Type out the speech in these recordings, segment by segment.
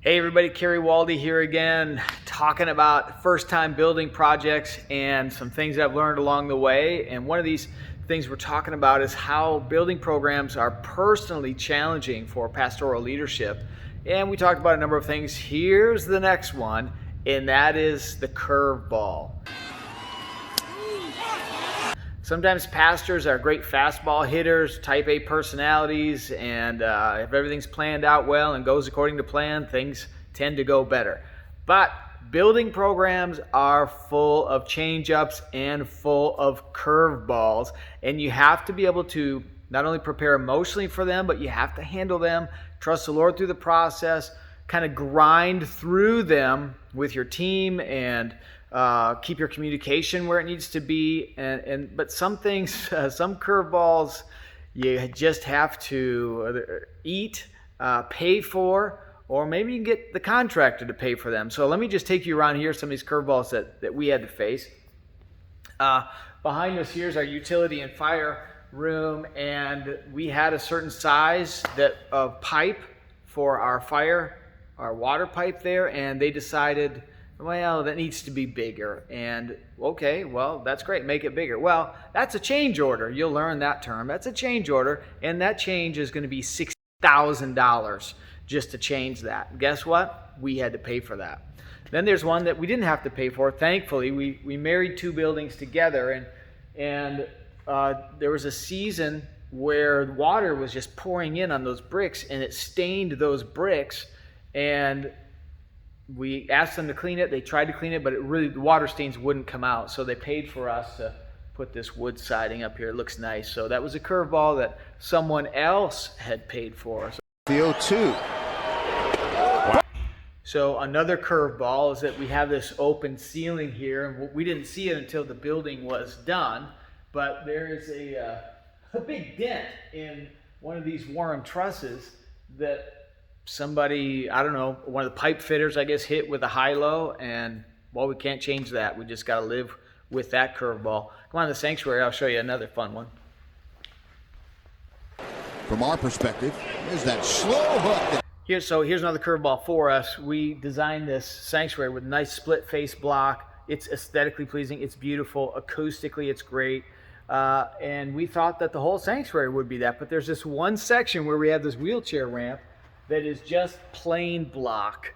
Hey everybody, Kerry Waldy here again, talking about first-time building projects and some things that I've learned along the way. And one of these things we're talking about is how building programs are personally challenging for pastoral leadership. And we talked about a number of things. Here's the next one, and that is the curveball. Sometimes pastors are great fastball hitters, type A personalities, and if everything's planned out well and goes according to plan, things tend to go better. But building programs are full of change-ups and full of curveballs, and you have to be able to not only prepare emotionally for them, but you have to handle them, trust the Lord through the process, kind of grind through them with your team, and keep your communication where it needs to be. But some things, some curveballs, you just have to eat, pay for, or maybe you can get the contractor to pay for them. So let me just take you around here, some of these curveballs that we had to face. Behind us here is our utility and fire room, and we had a certain size of pipe for our water pipe there, and they decided, well, that needs to be bigger. And okay, well, that's great, make it bigger. Well, that's a change order. You'll learn that term. That's a change order, and that change is going to be $6,000 just to change that. Guess what? We had to pay for that. Then there's one that we didn't have to pay for. Thankfully, we married two buildings together, and there was a season where water was just pouring in on those bricks, and it stained those bricks, and we asked them to clean it. They tried to clean it, but the water stains wouldn't come out. So they paid for us to put this wood siding up here. It looks nice. So that was a curveball that someone else had paid for. The 0-2. So another curveball is that we have this open ceiling here, and we didn't see it until the building was done. But there is a big dent in one of these Warren trusses that somebody, I don't know, one of the pipe fitters, I guess, hit with a high-low, and, well, we can't change that. We just got to live with that curveball. Come on to the sanctuary. I'll show you another fun one. From our perspective, there's that slow hook. Here's another curveball for us. We designed this sanctuary with a nice split-face block. It's aesthetically pleasing. It's beautiful. Acoustically, it's great. And we thought that the whole sanctuary would be that, but there's this one section where we have this wheelchair ramp that is just plain block,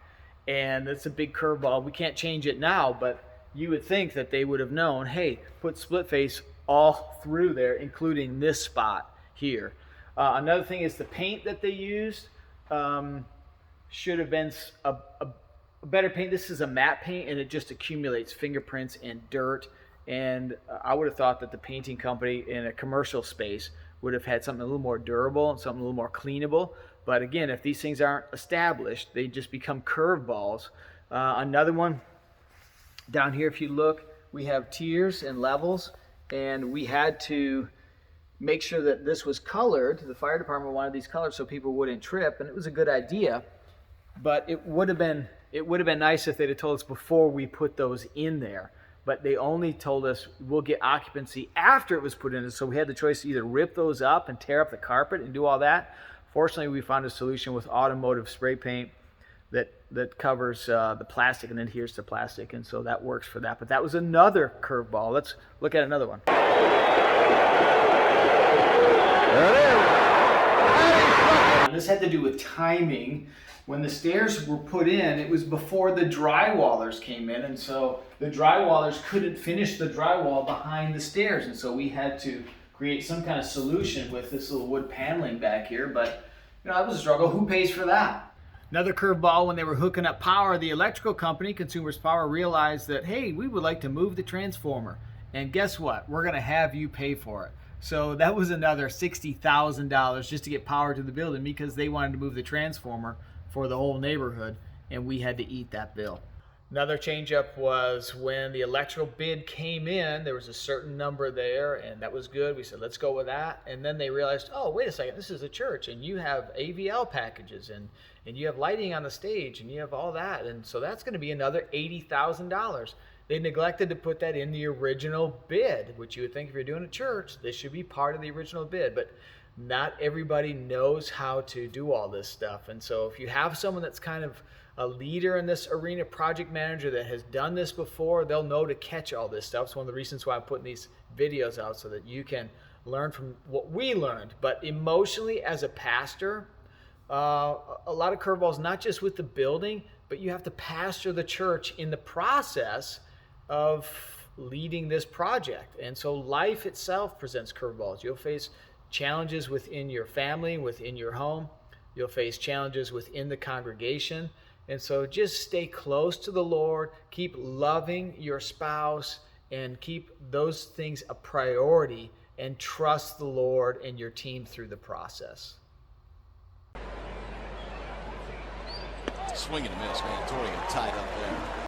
and it's a big curveball. We can't change it now, but you would think that they would have known, hey, put split face all through there, including this spot here. Another thing is the paint that they used should have been a better paint. This is a matte paint, and it just accumulates fingerprints and dirt, and I would have thought that the painting company in a commercial space would have had something a little more durable and something a little more cleanable. But again, if these things aren't established, they just become curveballs. Another one down here, if you look, we have tiers and levels, and we had to make sure that this was colored. The fire department wanted these colored so people wouldn't trip, and it was a good idea. But it would have been nice if they'd have told us before we put those in there. But they only told us we'll get occupancy after it was put in. So we had the choice to either rip those up and tear up the carpet and do all that. Fortunately, we found a solution with automotive spray paint that covers the plastic and adheres to plastic, and so that works for that. But that was another curveball. Let's look at another one. There it is. And this had to do with timing. When the stairs were put in, it was before the drywallers came in, and so the drywallers couldn't finish the drywall behind the stairs, and so we had to create some kind of solution with this little wood paneling back here. But that was a struggle. Who pays for that? Another curveball, when they were hooking up power, the electrical company, Consumers Power, realized that, hey, we would like to move the transformer, and guess what? We're going to have you pay for it. So that was another $60,000 just to get power to the building, because they wanted to move the transformer for the whole neighborhood, and we had to eat that bill. Another change-up was when the electrical bid came in, there was a certain number there, and that was good. We said, let's go with that. And then they realized, oh, wait a second, this is a church, and you have AVL packages, and you have lighting on the stage, and you have all that. And so that's going to be another $80,000. They neglected to put that in the original bid, which you would think if you're doing a church, this should be part of the original bid. But Not everybody knows how to do all this stuff. And so if you have someone that's kind of a leader in this arena, project manager that has done this before, they'll know to catch all this stuff. It's one of the reasons why I'm putting these videos out, so that you can learn from what we learned. But emotionally, as a pastor, a lot of curveballs, not just with the building, but you have to pastor the church in the process of leading this project. And so life itself presents curveballs. You'll face challenges within your family, within your home. You'll face challenges within the congregation. And so just stay close to the Lord, keep loving your spouse, and keep those things a priority, and trust the Lord and your team through the process. Swing and a miss, man. Torian tied up there.